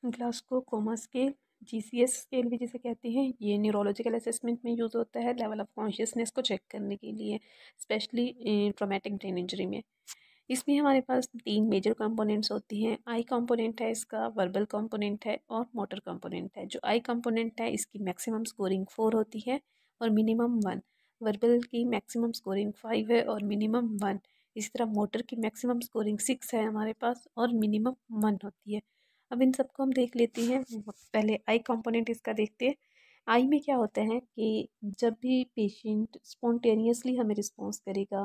Glasgow coma scale, GCS scale भी जिसे कहते हैं, ये न्यूरोलॉजिकल असेसमेंट में यूज़ होता है लेवल ऑफ कॉन्शियसनेस को चेक करने के लिए, स्पेशली ट्रॉमेटिक ब्रेन इंजरी में। इसमें हमारे पास 3 मेजर कंपोनेंट्स होती हैं। आई कंपोनेंट है इसका, वर्बल कंपोनेंट है और मोटर कंपोनेंट है। जो आई कंपोनेंट है इसकी मैक्सिमम स्कोरिंग 4 होती है और मिनिमम 1। वर्बल की मैक्सिमम स्कोरिंग 5 है और मिनिमम 1। इसी तरह मोटर की मैक्सिमम स्कोरिंग 6 है हमारे पास और मिनिमम 1 होती है। अब इन सबको हम देख लेते हैं। पहले आई कंपोनेंट इसका देखते हैं। आई में क्या होता है कि जब भी पेशेंट स्पॉन्टेनियसली हमें रिस्पॉन्स करेगा,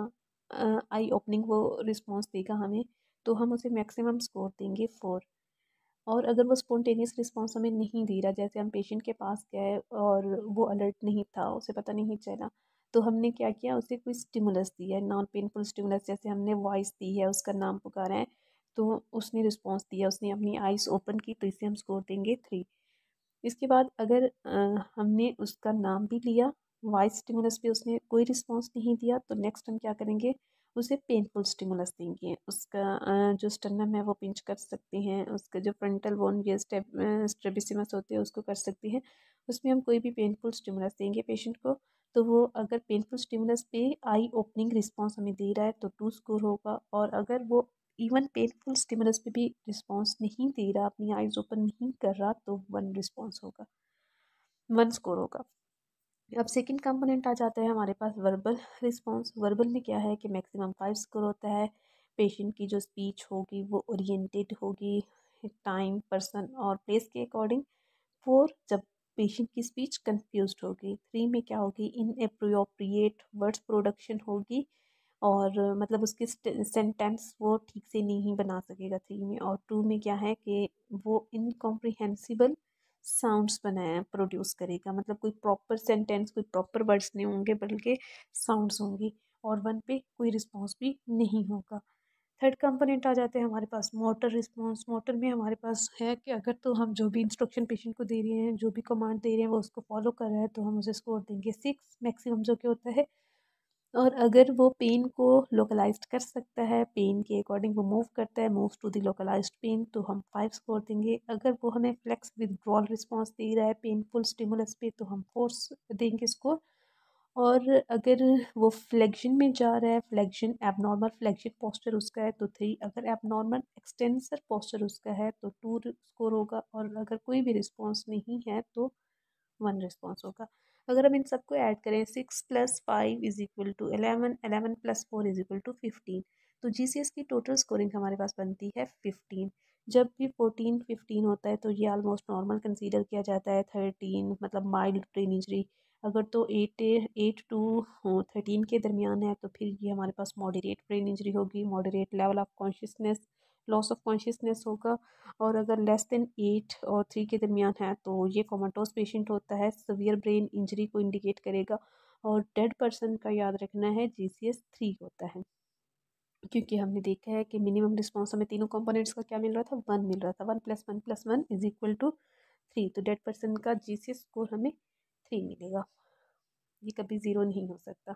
आई ओपनिंग वो रिस्पॉन्स देगा हमें, तो हम उसे मैक्सिमम स्कोर देंगे 4। और अगर वो स्पॉन्टेनियस रिस्पॉन्स हमें नहीं दे रहा, जैसे हम पेशेंट के पास गए और वो अलर्ट नहीं था, उसे पता नहीं चला, तो हमने क्या किया, उसे कोई स्टिमुलस दिया है, नॉन पेनफुल स्टिमुलस, जैसे हमने वॉइस दी है, उसका नाम पुकारा है, तो उसने रिस्पॉन्स दिया, उसने अपनी आइज़ ओपन की, तो इसे हम स्कोर देंगे 3। इसके बाद अगर हमने उसका नाम भी लिया, वॉइस स्टिमुलस पे उसने कोई रिस्पॉन्स नहीं दिया, तो नेक्स्ट हम क्या करेंगे, उसे पेनफुल स्टिमुलस देंगे। उसका जो स्टर्नम है वो पिंच कर सकते हैं, उसका जो फ्रंटल बोन या स्ट्रेबिसिमस होते हैं उसको कर सकते हैं। उसमें हम कोई भी पेनफुल स्टिमुलस देंगे पेशेंट को, तो वो अगर पेनफुल स्टिमुलस पे आई ओपनिंग रिस्पॉन्स हमें दे रहा है तो 2 स्कोर होगा, और अगर वो इवन पेनफुल स्टिमुलस पे भी रिस्पॉन्स नहीं दे रहा, अपनी आइज़ ओपन नहीं कर रहा, तो 1 रिस्पॉन्स होगा, 1 स्कोर होगा। अब सेकंड कंपोनेंट आ जाता है हमारे पास वर्बल रिस्पॉन्स। वर्बल में क्या है कि मैक्सिमम 5 स्कोर होता है। पेशेंट की जो स्पीच होगी वो ओरिएंटेड होगी टाइम, पर्सन और प्लेस के अकॉर्डिंग। 4 जब पेशेंट की स्पीच कंफ्यूज्ड होगी। 3 में क्या होगी, इनएप्रोप्रिएट वर्ड्स प्रोडक्शन होगी, और मतलब उसके सेंटेंस वो ठीक से नहीं बना सकेगा 3 में। और 2 में क्या है कि वो इनकॉम्प्रिहेंसिबल साउंड्स बनाया प्रोड्यूस करेगा, मतलब कोई प्रॉपर सेंटेंस, कोई प्रॉपर वर्ड्स नहीं होंगे बल्कि साउंड्स होंगी। और 1 पे कोई रिस्पॉन्स भी नहीं होगा। थर्ड कंपोनेंट आ जाते हैं हमारे पास मोटर रिस्पॉन्स। मोटर में हमारे पास है कि अगर तो हम जो भी इंस्ट्रक्शन पेशेंट को दे रहे हैं, जो भी कमांड दे रहे हैं, वो उसको फॉलो कर रहा है, तो हम उसे स्कोर देंगे 6 मैक्सिमम जो कि होता है। और अगर वो पेन को लोकलाइज्ड कर सकता है, पेन के अकॉर्डिंग वो मूव करता है, move to the localised pain, तो हम 5 स्कोर देंगे। अगर वो हमें फ्लेक्स विदड्रॉल रिस्पॉन्स दे रहा है पेनफुल स्टिमुलस पे, तो हम 4 देंगे स्कोर। और अगर वो फ्लेक्शन में जा रहा है, फ्लेक्शन एबनॉर्मल फ्लेक्शन पोस्चर उसका है, तो 3। अगर एबनॉर्मल एक्सटेंसर पोस्चर उसका है तो 2 स्कोर होगा। और अगर कोई भी रिस्पॉन्स नहीं है तो 1 रिस्पॉन्स होगा। अगर हम इन सबको ऐड करें, 6 + 5 is equal to 11, 11 + 4 is equal to 15, तो GCS की टोटल स्कोरिंग हमारे पास बनती है 15। जब भी 14 15 होता है तो ये ऑलमोस्ट नॉर्मल कंसीडर किया जाता है। 13 मतलब माइल्ड ब्रेन इंजरी, अगर तो 8 टू 13 के दरमियान है तो फिर ये हमारे पास मॉडरेट ब्रेन इंजरी होगी, moderate level of consciousness, loss of consciousness होगा। और अगर लेस देन 8 और 3 के दरमियान है तो ये कोमाटोस पेशेंट होता है, सवियर ब्रेन इंजरी को इंडिकेट करेगा। और डेड पर्सन का याद रखना है GCS 3 होता है, क्योंकि हमने देखा है कि मिनिमम रिस्पॉन्स हमें तीनों कंपोनेंट्स का क्या मिल रहा था, 1 मिल रहा था। 1 + 1 + 1 इज इक्वल टू 3, तो डेड पर्सन का GCS स्कोर हमें 3 मिलेगा, ये कभी 0 नहीं हो सकता।